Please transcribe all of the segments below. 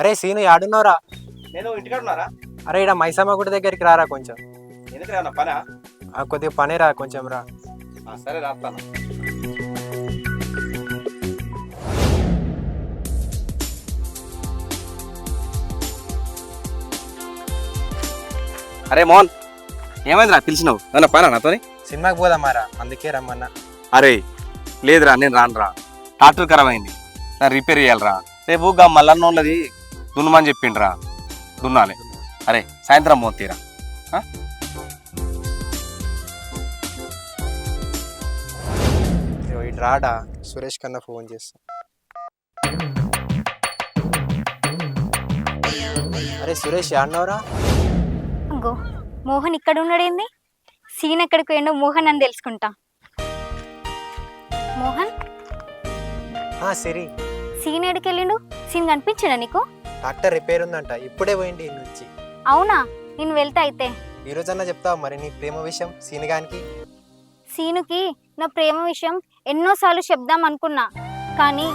అరే సీను యాడున్నావురా? నేను ఇంటికాడ ఉన్నారా? అరే ఇడ మైసమ్మ గుడి దగ్గరికి రారా కొంచెం. ఎందుకు రా పనా? కొద్దిగా పని రా కొంచెం రా. సరే రాస్తాను. అరే మోహన్, ఏమైందిరా పిలిచినావు? నన్ను పనా నాతోని? సినిమాకి పోదామారా, అందుకే రమ్మన్నా. అరే లేదురా, నేను రానురా. ట్రాక్టర్ ఖరాబ్ అయింది, నా రిపేర్ చేయాలరా. రేపు గా మల్లన్నోళ్ళది దున్నమని చెప్పిండ్రా, దున్నాలి. అరే సాయంత్రం పోతీరా. ఇటు రాడా, సురేష్ కన్నా ఫోన్ చేస్తా. అరే సురేష్ యాడున్నావురా? అగో మోహన్ ఇక్కడ ఉన్నాడేంది? సీన్ ఎక్కడికి పోయిండో మోహన్ అని తెలుసుకుంటా. మోహన్, సిరి సీన్ ఎక్కడికి వెళ్ళిండు? సీన్ కనిపించాడా నీకు? ట్రాక్టర్ రిపేర్ ఉందంట, ఇప్పుడే పోయింది ఇటు నుంచి. అవునా, నేను వెళ్తా అయితే. ఈ రోజన్నా చెప్తావు మరి నీ ప్రేమ విషయం సీను గానికి? సీనుకి నా ప్రేమ విషయం ఎన్నోసార్లు చెప్దాం అనుకున్నా, కానీ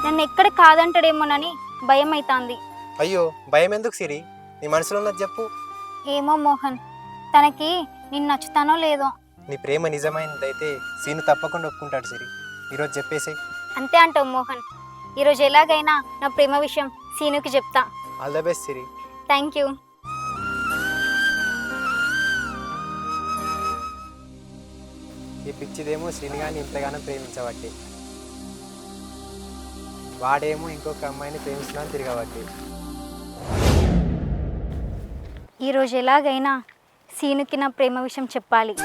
నన్ను ఎక్కడ కాదంటాడేమోనని భయం అవుతుంది. అయ్యో భయం ఎందుకు సిరి, నీ మనసులో ఉన్నది చెప్పు. ఏమో మోహన్, తనకి నేను నచ్చుతానో లేదో. నీ ప్రేమ నిజమైనదైతే సీను తప్పకుండా ఒప్పుకుంటాడు సిరి, ఈరోజు చెప్పేసి. అంతే అంటావు మోహన్, ఈరోజు ఎలాగైనా నా ప్రేమ విషయం సీనుకి చెప్తా. All the best Siri. Thank you. ఈ పిచ్చిదేమో సీను గాని ఇంతగానో ప్రేమించబట్టి, వాడేమో ఇంకొక అమ్మాయిని ప్రేమిస్తున్నాను తిరగబట్టి. ఈరోజు ఎలాగైనా సీనుకి నా ప్రేమ విషయం చెప్పాలి.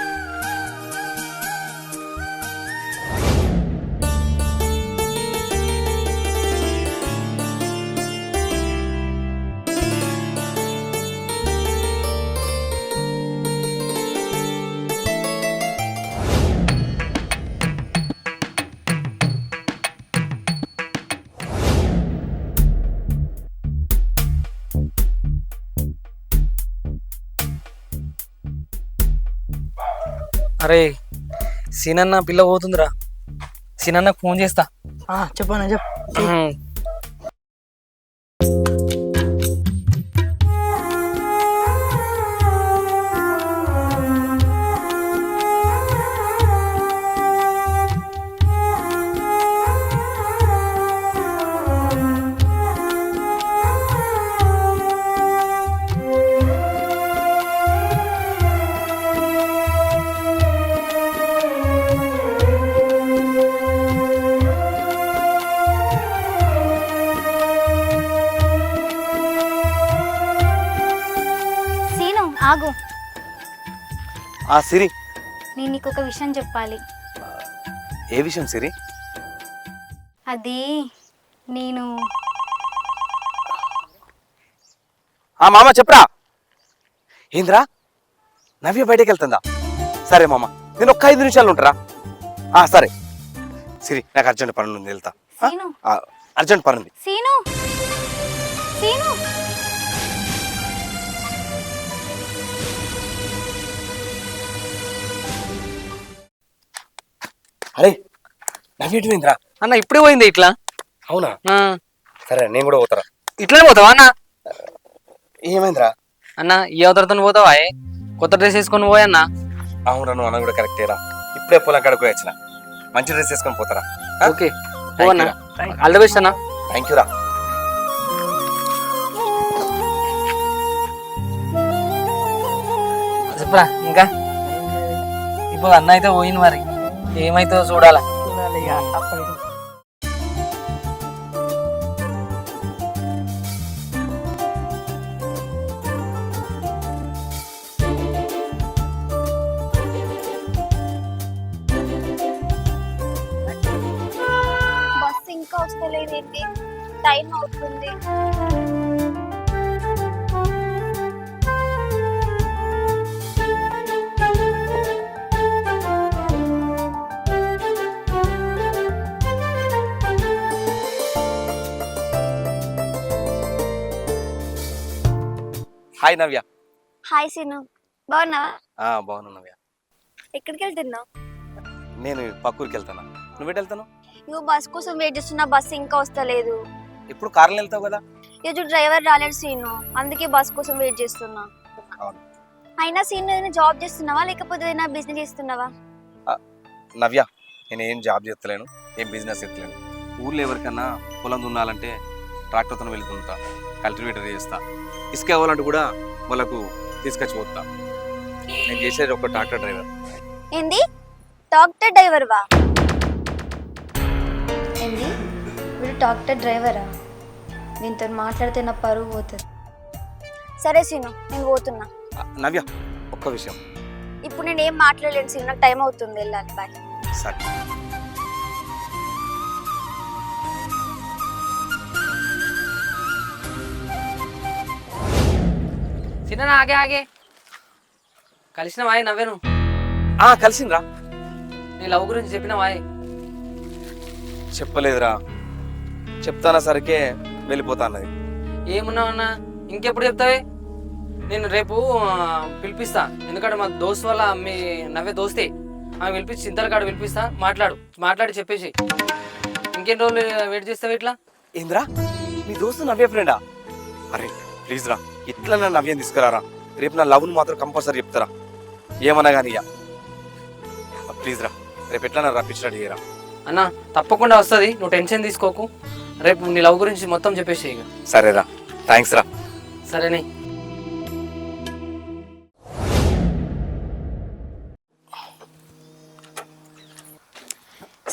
అరే సీనన్న పిల్ల పోతుందిరా, సీనన్నకు ఫోన్ చేస్తా. చెప్పనా చెప్పు. సీను ఆగు, సిరి, నేను నీకు ఒక విషయం చెప్పాలి. ఏ విషయం సిరి? అది నేను మామ చెప్పరా. ఏంద్రా, నవ్య బయటకు వెళ్తుందా? సరే మామ, నేను ఒక్క 5 నిమిషాలు ఉంటారా? సరే సిరి, నాకు అర్జెంట్ పని ఉంది, వెళ్తా. సీను, అర్జెంట్ పని ఉంది. సీను, సీను. అరే నవ్య ఎటుపోయిందిరా? అన్న ఇప్పుడే పోయింది ఇట్లా. అవునా? ఆ, సరే నేను కూడా పోతారా. ఇట్లానే పోతావా అన్న? ఏమైందిరా? అన్న ఈ అవతరతో పోతావా? కొత్త డ్రెస్ వేసుకొని పోయన్నా. అవునా, నువ్వు అన్న కూడా కరెక్టేరా. ఇప్పుడే పొలం కాడకు వచ్చిన, మంచి డ్రెస్ వేసుకొని పోతారా. ఓకే పోవన్నా, ఆల్ ద బెస్ట్ అన్న. థ్యాంక్ యూ రా. చెప్పురా ఇంకా. ఇప్పుడు అన్న అయితే పోయింది, మరి ఏమైతుందో చూడాలా. బస్సు ఇంకా వస్తలేదేంటి? టైం అవుతుంది. హాయ్ నవ్య. హాయ్ సీను, బాగున్నావా? బాగున్నా నవ్య. ఎక్కడికి వెళ్తున్నావు? నేను పక్కూరికి వెళ్తాను. నువ్వేటి వెళ్తాను? నువ్వు బస్ కోసం వెయిట్ చేస్తున్నా, బస్సు ఇంకా వస్తలేదు. ఎప్పుడు కార్లో వెళ్తావు కదా. ఈరోజు డ్రైవర్ రాలేడు సీను, అందుకే బస్ కోసం వెయిట్ చేస్తున్నా. అవును. అయినా సీను ఏదైనా జాబ్ చేస్తున్నావా లేకపోతే ఏదైనా బిజినెస్ చేస్తున్నావా? నవ్య, నేను ఏం జాబ్ చేస్తలేను, ఏం బిజినెస్ చేస్తలేను. ఊర్లో ఎవరికన్నా పొలం దున్నాలంటే ట్రాక్టర్తో వెళ్తుంటా, కల్టివేటర్ చేస్తా, ఇసుక ఇవ్వాలంటే కూడా వాళ్ళకు తీసుకొచ్చి పోతా. నేను చేసేది ఒక ట్రాక్టర్ డ్రైవర్. ఏంది డాక్టర్ డ్రైవర్వా? ఏంది వీడు డాక్టర్ డ్రైవరా? దీంతో మాట్లాడితే నా పరువు పోతుంది. సరే సీను, నేను పోతున్నా. నవ్య, ఒక్క విషయం. ఇప్పుడు నేను ఏం మాట్లాడలేను సీను, నాకు టైం అవుతుంది, వెళ్ళాలి. బాయ్. సరే. చిన్న ఆగే ఆగే కలిసిన వాయి నవ్వేను. కలిసిండ్రా. నీ లవ్ గురించి చెప్పిన వాయి చెప్పలేదురా, చెప్తానా సరికే వెళ్ళిపోతా అన్నది. ఏమున్నావన్నా, ఇంకెప్పుడు చెప్తావే? నేను రేపు పిలిపిస్తా, ఎందుకంటే మా దోస్తు వల్ల మీ నవ్వే దోస్తే, ఆమె పిలిపించి చింతల కాడ పిలిపిస్తా, మాట్లాడి చెప్పేసి. ఇంకెన్ని రోజులు వెయిట్ చేస్తావు ఇట్లా? ఏంద్రా, మీ దోస్తు నవ్య ఫ్రెండా? అరే ప్లీజ్ రా, ఇట్లా నా నవ్యం తీసుకురారా. రేపు నా లవ్ను మాత్రం కంపల్సరీ చెప్తారా, ఏమన్నా కానీ. ఇక ప్లీజ్ రా, రేపు ఎట్లా నా రప్పించినట్టు చేయరా. అన్న తప్పకుండా వస్తుంది, నువ్వు టెన్షన్ తీసుకోకు. రేపు నీ లవ్ గురించి మొత్తం చెప్పేసి. ఇక సరేరా, థ్యాంక్స్ రా. సరేనే.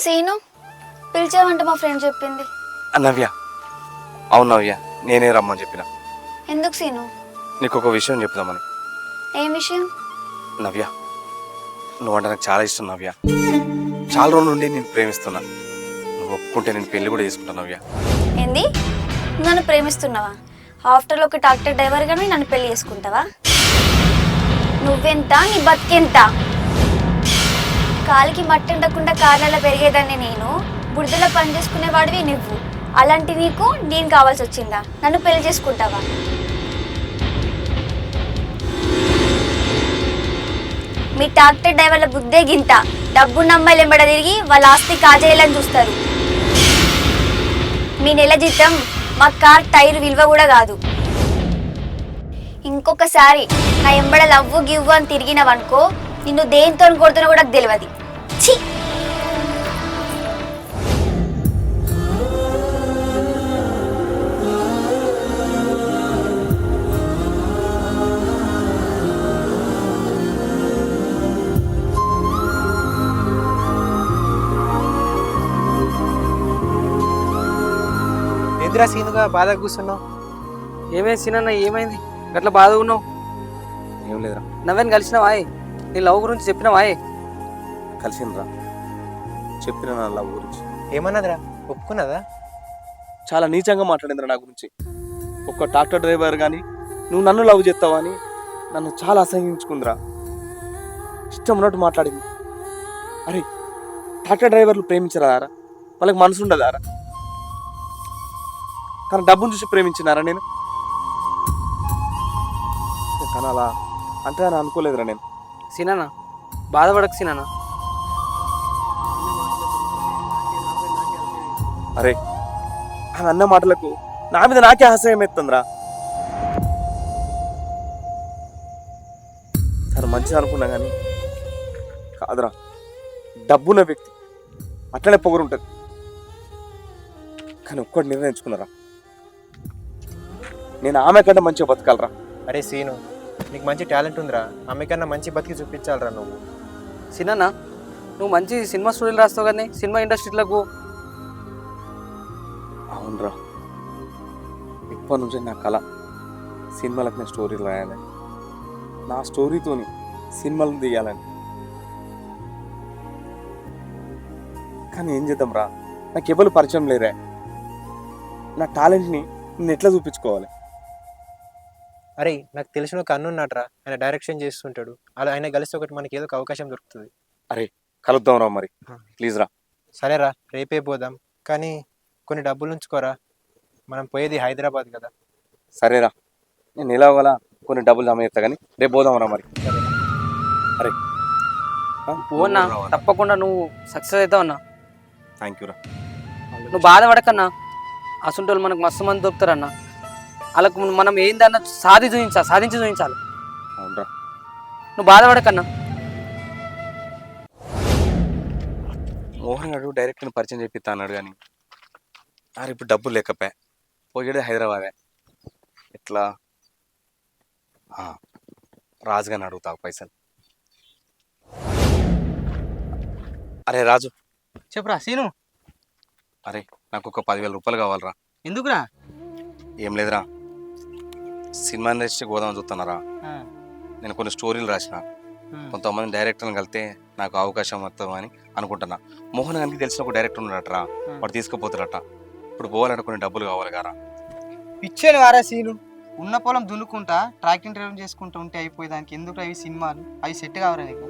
సీను పిలిచావంటే మా ఫ్రెండ్ చెప్పింది. నవ్య, అవును నవ్య, నేనే రమ్మని చెప్పిన. ఎందుకు సీను? నీకు ఒక విషయం చెప్దామని. ఏం విషయం? నవ్య, నువ్వంటే నాకు చాలా ఇష్టం నవ్య. చాలా రోజుల నుండి నేను ప్రేమిస్తున్నా. నువ్వు ఒప్పుకుంటే నేను పెళ్లి కూడా చేసుకుంటా నవ్య. ఏంది, నన్ను ప్రేమిస్తున్నావా? ఆఫ్టర్ ఒక ట్రాక్టర్ డ్రైవర్ గాని నన్ను పెళ్లి చేసుకుంటావా? నువ్వెంత, నీ బతికెంత? కాలికి మట్టి ఉండకుండా కారణాల పెరిగేదాన్ని నేను, బుడిదలో పని చేసుకునేవాడివి నువ్వు. అలాంటి నీకు నేను కావాల్సి వచ్చిందా? నన్ను పెళ్లి చేసుకుంటావా? మీ ట్రాక్టర్ డ్రైవర్ల బుద్ధే గింత. డబ్బున్న అమ్మాయిలు ఎంబడ తిరిగి వాళ్ళ ఆస్తి కాజేయాలని చూస్తారు. మీ నెల జీతం మా కార్ టైర్ విలువ కూడా కాదు. ఇంకొకసారి నా ఎంబడ లవ్వు గివ్వు అని తిరిగినవనుకో, నిన్ను దేంతో కొడుతున్నా కూడా తెలియదు. ఛీ! ఏంద్రా సీనుగా బాధ కూర్చున్నావు? ఏమైంది సినన్న, ఏమైంది గట్లా బాధగా ఉన్నావు? ఏం లేదురా. నవ్వేని కలిసినవాయ్? నీ లవ్ గురించి చెప్పినవాయ్? కలిసిండ్రా, చెప్పిన నా లవ్ గురించి. ఏమన్నదిరా, ఒప్పుకున్నదా? చాలా నీచంగా మాట్లాడిందిరా నా గురించి. ఒక్క ట్రాక్టర్ డ్రైవర్ కానీ నువ్వు నన్ను లవ్ చేస్తావా అని నన్ను చాలా అసహించుకుందిరా. ఇష్టం ఉన్నట్టు మాట్లాడింది. అరే, ట్రాక్టర్ డ్రైవర్లు ప్రేమించరారా? వాళ్ళకి మనసు ఉండదారా? కానీ డబ్బును చూసి ప్రేమించినారా నేను? కానీ అలా అంటే అని అనుకోలేదురా నేను. సినన్న బాధపడకు సినన్న. అరే, ఆమె అన్న మాటలకు నా మీద నాకే అసహ్యం ఎత్తుందిరా. తను మంచిది అనుకున్నా కానీ కాదురా, డబ్బున్న వ్యక్తి అట్లనే పొగరుంటుంది. కానీ ఒక్కటి నిర్ణయించుకున్నారా, నేను ఆమె కంటే మంచిగా బతకాలరా. అరే సీను, నీకు మంచి టాలెంట్ ఉందిరా, ఆమె కన్నా మంచి బతికి చూపించాలరా నువ్వు. సినన్న నువ్వు మంచి సినిమా స్టోరీలు రాస్తావు కానీ సినిమా ఇండస్ట్రీలకు. అవునరా, ఇప్పటి నుంచి నా కళ సినిమాలకు నేను స్టోరీలు రాయాలని, నా స్టోరీతోని సినిమాలను తీయాలని. కానీ ఏం చేద్దాం రా, నాకు ఎవరు పరిచయం లేరా. నా టాలెంట్ని నేను ఎట్లా చూపించుకోవాలి? అరే, నాకు తెలిసిన ఒక అన్న ఉన్నట్రా, ఆయన డైరెక్షన్ చేస్తుంటాడు. అలా ఆయన కలిసి ఒకటి మనకి ఏదో ఒక అవకాశం దొరుకుతుంది. అరే కలుద్దాం రా మరి, ప్లీజ్ రా. సరేరా, రేపే పోదాం, కానీ కొన్ని డబ్బులు ఉంచుకోరా, మనం పోయేది హైదరాబాద్ కదా. సరేరా, నేను ఎలాగోల కొన్ని డబ్బులు జమ చేస్తా కానీ రేపు పోదాం రా మరి. అరే ఓన్నా, తప్పకుండా నువ్వు సక్సెస్ అవుతావు అన్నా. థ్యాంక్ యూ రా. నువ్వు బాధపడకన్నా, అసంటోళ్ళు మనకు మస్తు మంది దొరుకుతారన్న. వాళ్ళకు మనం ఏందన్న సాధించి చూపించాలి. అవునరా. నువ్వు బాధపడకన్నా. మోహన్ గారు డైరెక్ట్ని పరిచయం చేపిస్తా అన్నాడు కానీ అరే ఇప్పుడు డబ్బులు లేకపోయా. పోయేది హైదరాబాదే. ఎట్లా రాజుగాని అడుగుతావు పైసలు. అరే రాజు, చెప్పురా సీను. అరే నాకు ఒక 10,000 రూపాయలు కావాలరా. ఎందుకురా? ఏం లేదురా, సినిమా ఇండస్ట్రీ గోదాం చూస్తున్నారా. నేను కొన్ని స్టోరీలు రాసిన, కొంతమంది డైరెక్టర్ని కలితే నాకు అవకాశం వస్తుందని అనుకుంటున్నా. మోహన్ గారికి తెలిసిన ఒక డైరెక్టర్ ఉన్నాడట, వాడు తీసుకుపోతాడట. ఇప్పుడు పోవాలంటే కొన్ని డబ్బులు కావాలి కదా. పిచ్చేను వారా సీను. ఉన్న పొలం దున్నుకుంటా ట్రాక్టర్ డ్రైవింగ్ చేసుకుంటూ ఉంటే అయిపోయేదానికి ఎందుకు అవి సినిమాలు? అవి సెట్ కావరా నీకు?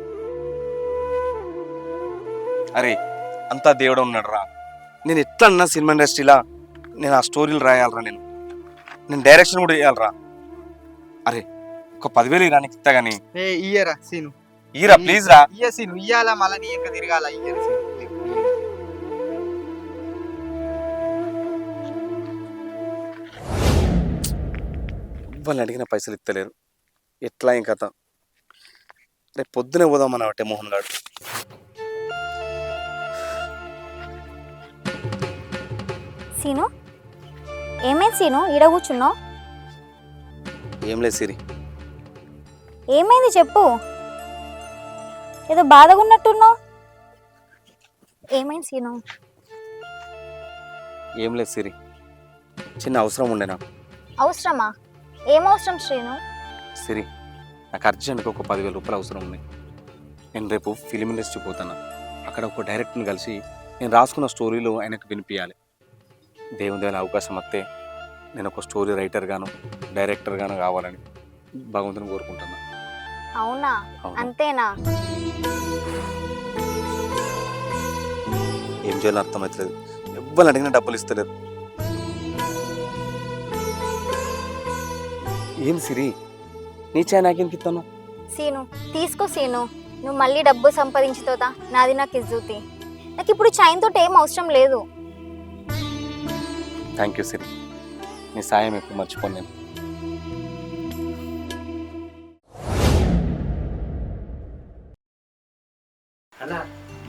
అరే అంతా దేవుడు ఉన్నాడు రా. నేను ఎట్లా అన్నా సినిమా ఇండస్ట్రీలా నేను ఆ స్టోరీలు రాయాలరా. నేను డైరెక్షన్ కూడా చేయాలరా. అరే ఒక 10,000 ఇరానికి ఇస్తా కానీ ఇయ్యరా సీను. ఈరా ప్లీజ్ రా. ఇయ్య సీను, ఇయ్యాలా మళ్ళీ నీ ఇంకా తిరగాల. ఇయ్యరా సీను. వాళ్ళని అడిగిన పైసలు ఇస్తలేరు. ఎట్లా ఏం కథ? రేపు పొద్దునే పోదామన్నట్టే మోహన్ గారు. సీను, ఏమైంది సీను ఈడ కూర్చున్నావు? ఏం లేదు సిరి. ఏమైంది చెప్పు. ఏదో బాధగా ఉన్నట్టున్నావు. ఏమైంది సీను? ఏం లేదు సిరి, చిన్న అవసరం ఉండే నాకు. అవసరమా? ఏం అవసరం శ్రీను? సిరి, నాకు అర్జెంట్గా ఒక 10,000 రూపాయలు అవసరం ఉన్నాయి. నేను రేపు ఫిలిం ఇండస్ట్రీ పోతాను. అక్కడ ఒక డైరెక్టర్ని కలిసి నేను రాసుకున్న స్టోరీలు ఆయనకు వినిపించాలి. దేవుని అవకాశం వస్తే నేను ఒక స్టోరీ రైటర్ గాను డైరెక్టర్ గాను కావాలని భగవంతుని కోరుకుంటున్నా. అవునా? అవును. అంతేనా? ఏం చేయాలో అర్థమవుతలేదు. ఎవ్వరు అడిగిన డబ్బులు ఇస్తలేరు. ఏం సిరి, నీ చాయ్ నాకేందుకు ఇస్తాను? సీను తీసుకో సీను, నువ్వు మళ్ళీ డబ్బు సంపాదించుతోదా నాది నాకు ఇజ్జుతి. నాకు ఇప్పుడు చైన్ తోటి ఏం అవసరం లేదు. థ్యాంక్ యూ సిరి, నీ సాయం ఎప్పుడు మర్చిపోను నేను. అన్న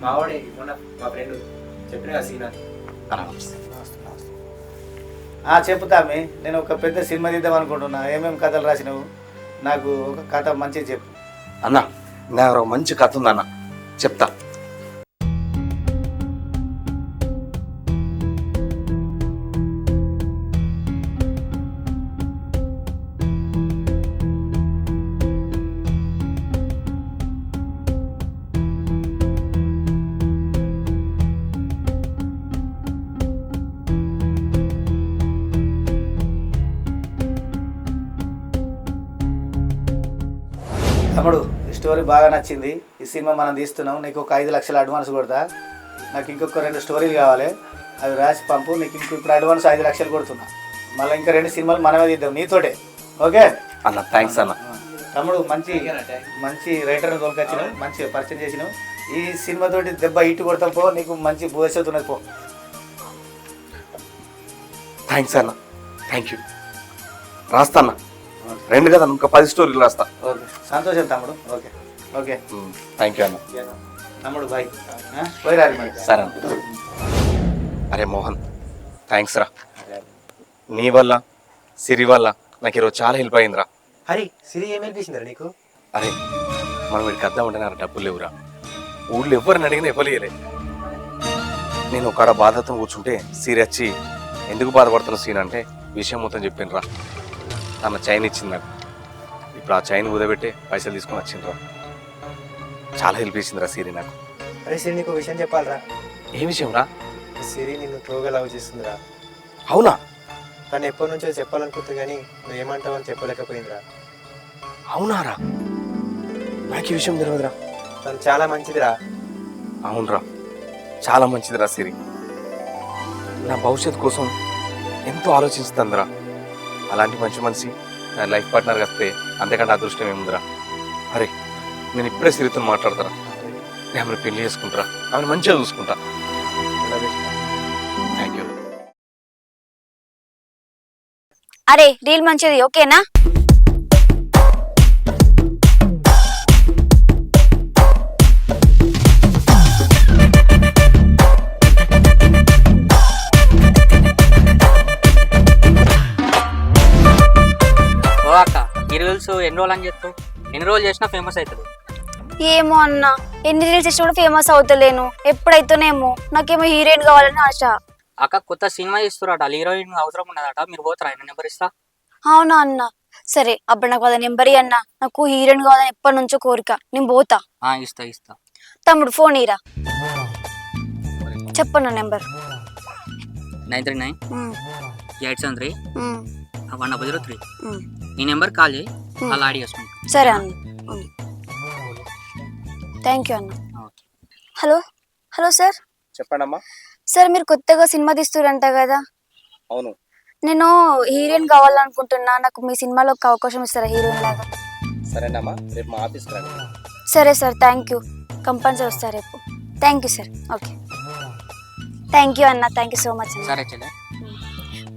మావాడే మొన్న మా ఫ్రెండ్ చెప్పిన సీనా. చెప్పుతామే. నేను ఒక పెద్ద సినిమా తీద్దాం అనుకుంటున్నా. ఏమేమి కథలు రాసినావు? నాకు ఒక కథ మంచిగా చెప్పు. అన్న నా ఒక మంచి కథ ఉందన్న, చెప్తా. తమ్ముడు, ఈ స్టోరీ బాగా నచ్చింది. ఈ సినిమా మనం తీస్తున్నాం. నీకు ఒక 5 లక్షల అడ్వాన్స్ కొడతా. నాకు ఇంకొక 2 స్టోరీలు కావాలి, అవి రాసి పంపు. నీకు ఇప్పుడు అడ్వాన్స్ 5 లక్షలు కొడుతున్నా. మళ్ళీ ఇంకా 2 సినిమాలు మనమే తీద్దాం నీతోటే. ఓకే అన్న, థ్యాంక్స్ అన్న. తమ్ముడు, మంచి రైటర్ని తోలుకొచ్చినావు, మంచిగా పరిచయం చేసినావు. ఈ సినిమా తోటి దెబ్బ ఇటు కొడతాం పో. నీకు మంచి భవిష్యత్తు ఉన్నది పో. థ్యాంక్స్ అన్న, థ్యాంక్ యూ. రాస్తా అన్న, 2 కదా ఇంకా 10 స్టోరీలు రాస్తా. ఓకే, సంతోషం తమ్ముడు. ఓకే ఓకే థ్యాంక్ యూ అన్న. తమ్ముడు బాయ్. పోయి రాలి మరి. సరే అన్న. అరే మోహన్, థ్యాంక్స్ రా. నీ వల్ల సిరి వల్ల నాకు ఈరోజు చాలా హెల్ప్ అయిందిరా. అరే సిరి ఏమనిపించిందిరా నీకు? అరే మనం వీడికి అర్థమంటే నాకు డబ్బులు లేవురా. ఊళ్ళో ఎవరిని అడిగినా ఇవ్వలేలే. నేను ఒక బాధతో కూర్చుంటే సిరి వచ్చి ఎందుకు బాధపడుతున్న సీన్ అంటే విషయం మొత్తం చెప్పిండ్రా. తన చైన్ ఇచ్చింది నాకు. ఇప్పుడు ఆ చైన్ ఊదబెట్టే పైసలు తీసుకొని వచ్చిండ్రా. చాలా హెల్ప్ చేసిందిరా సిరి నాకు. అరే సిరి నీకు విషయం చెప్పాలరా. ఏ విషయం రా? సిరి నిన్ను ట్రోగా లవ్ చేస్తుందిరా. అవునా? తను ఎప్పటి నుంచో చెప్పాలనుకుంటుంది కానీ నువ్వు ఏమంటావు అని చెప్పలేకపోయిందిరా. అవునారా? నాకు ఈ విషయం తెలియదురా. తను చాలా మంచిదిరా. అవునరా, చాలా మంచిదిరా సిరి. నా భవిష్యత్తు కోసం ఎంతో ఆలోచిస్తుందిరా. అలాంటి మంచి మనిషి నా లైఫ్ పార్ట్నర్గా వస్తే అంతేకంటే అదృష్టం ఏముందిరా. అరే నేను ఇప్పుడే సిరితో మాట్లాడతారా. నేను ఆమెను పెళ్లి చేసుకుంటారా, ఆమెను మంచిగా చూసుకుంటా. అరే రీల్ మంచిది ఓకేనా? ఓ అక్క ఈ రీల్స్ ఎన్ని రోజులు అని చెప్తావు? ఎన్ని రోజులు చేసినా ఫేమస్ అవుతుంది. ఏమో అన్న, ఎన్ని రీల్స్ చేసినా కూడా ఫేమస్ అవుతలేను. ఎప్పుడైతేనేమో నాకేమో హీరోయిన్ కావాలని ఆశ. అక్క కొత్త సినిమా ఇస్తురట, హీరోయిన్ అవసరం ఉన్నదట, మీరు పోతారా? ఆయన నెంబర్ ఇస్తా. అవునా అన్న? సరే అప్పుడు నాకు వాళ్ళ నెంబర్ అన్న, నాకు హీరోయిన్ కావాలని ఎప్పటి నుంచో కోరిక, నేను పోతా. ఇస్తా ఇస్తా. తమ్ముడు ఫోన్ ఇరా, చెప్పన్న నెంబర్. 939-873-1003. ఈ నెంబర్ కాల్ చేయి, అలా ఆడి చేసుకుంటా. సరే అన్న, థ్యాంక్ యూ అన్న. Hello hello sir. చెప్పండమ్మా. సార్ మీరు కొత్తగా సినిమా తీస్తురంట కదా? అవును. నేను హీరోయిన్ కావాలనుకుంటున్నా, నాకు మీ సినిమాలో ఒక అవకాశం ఇస్తారా హీరోయిన్ లాగా? సరేనమ్మా, రేపు మా ఆఫీస్కి రండి. సరే సార్, థ్యాంక్ యూ. కంపల్సరీ వస్తా రేపు. Thank you sir. Okay, thank you అన్న, థ్యాంక్ యూ సో మచ్ అన్న. సరే చెల్లె.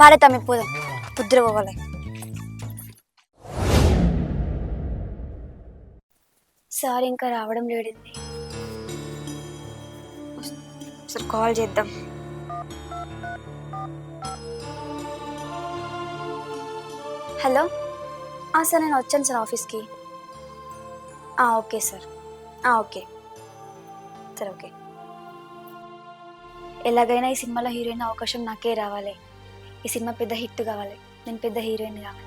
పారేతా మీ పోదాం, పొద్దున పోవాలి. సార్ ఇంకా రావడం లేడింది, సార్ కాల్ చేద్దాం. హలో సార్, నేను వచ్చాను సార్ ఆఫీస్కి. Okay sir, okay sir. Okay, ఎలాగైనా ఈ సినిమాలో హీరోయిన్ అవకాశం నాకే రావాలి. ఈ సినిమా పెద్ద హిట్ కావాలి, నేను పెద్ద హీరోయిన్ కావాలి.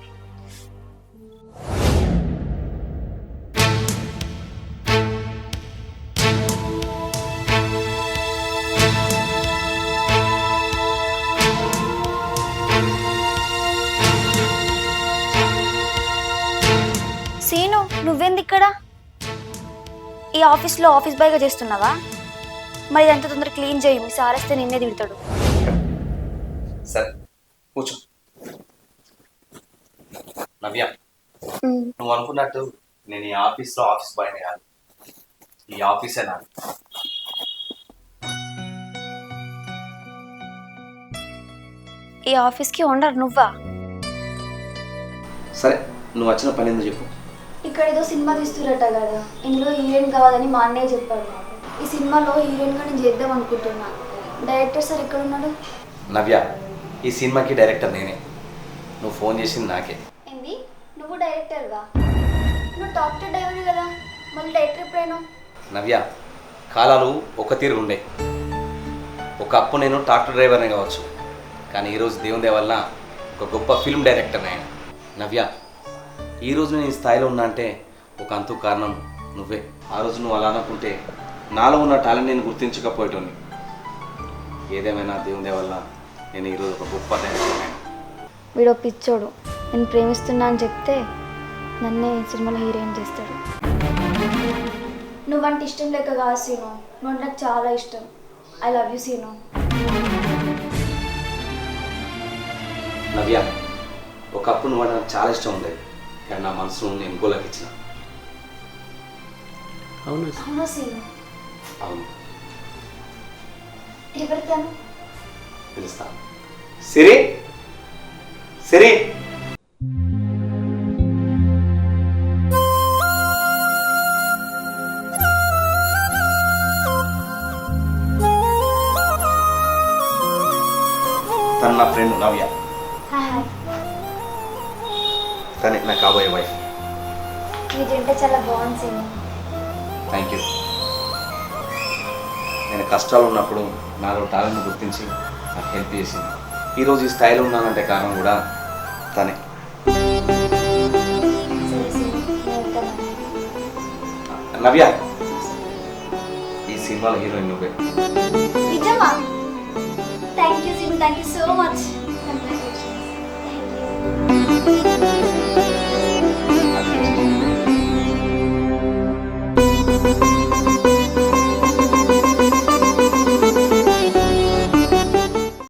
సీను, నువ్వేంది ఇక్కడ? ఈ ఆఫీస్లో ఆఫీస్ బాయ్గా చేస్తున్నావా? మరి ఇదంతా తొందరగా క్లీన్ చేయి, మీ సార్ వస్తే నిన్నే తిడతాడు. సరే కూర్చో. నవ్య, నువ్వు అనుకున్నట్టు నేను ఈ ఆఫీస్లో ఆఫీస్ బాయ్నే కాదు, ఈ ఆఫీసే నాది. ఈ ఆఫీస్కి ఓనర్ నువ్వా? సరే, నువ్వు వచ్చిన పని ఏందో చెప్పు. ఇక్కడ ఏదో సినిమా తీస్తురట కదా, ఇందులో హీరోయిన్ కావాలని మా అన్నయ్య చెప్పాడు. ఈ సినిమాలో హీరోయిన్గా నేను చేద్దాం అనుకుంటున్నా. డైరెక్టర్ సార్ ఎక్కడ ఉన్నాడు? నవ్య, ఈ సినిమాకి డైరెక్టర్ నేనే. నువ్వు ఫోన్ చేసింది నాకే. ఏంది, నువ్వు డైరెక్టర్గా? నువ్వు డాక్టర్ డ్రైవర్ కదా, మళ్ళీ డైరెక్టర్ ఎప్పుడైనా? నవ్య, కాలాలు ఒక తీరు ఉండే. ఒకప్పుడు నేను ట్రాక్టర్ డ్రైవర్నే కావచ్చు, కానీ ఈరోజు దేవుని దయ వల్ల ఒక గొప్ప ఫిల్మ్ డైరెక్టర్ ఆయన. నవ్య, ఈరోజు నేను ఈ స్థాయిలో ఉన్నా అంటే ఒక అంతు కారణం నువ్వే. ఆ రోజు నువ్వు అలా అనుకుంటే నాలో ఉన్న టాలెంట్ నేను గుర్తించకపోయేటోని. ఏదేమైనా దేవుని దయ వల్ల నేను ఈరోజు ఒక గొప్ప డైరెక్టర్ ఆయన. వీడో పిచ్చోడు, నేను ప్రేమిస్తున్నా అని చెప్తే నన్నే సినిమాలో హీరోయిన్ చేస్తాడు. నువ్వంటే ఇష్టం లేక కాదు సీను, నువ్వు నాకు చాలా ఇష్టం. I love you Seenu. Navya, ఒకప్పుడు నువ్వు నాకు చాలా ఇష్టం ఉండేది, కానీ నా మనసును నేను గోలకి ఇచ్చిన. అవునా సీను? అవును. ఎవరితాను? పిలుస్తాను. సిరి, సిరి. తను నా ఫ్రెండ్ నవ్య. హాయ్. తనే నా కాబోయే వైఫ్. మీ జంట చాలా బాగుంది సీను. Thank you. నేను కష్టాలు ఉన్నప్పుడు నాలో టాలెంట్ని గుర్తించి నాకు హెల్ప్ చేసింది. ఈరోజు ఈ స్థాయిలో ఉన్నానంటే కారణం కూడా తనే. నవ్య, ఈ సినిమాలో హీరోయిన్ నువ్వే. నిజమా? Thank you Seenu, thank you so much.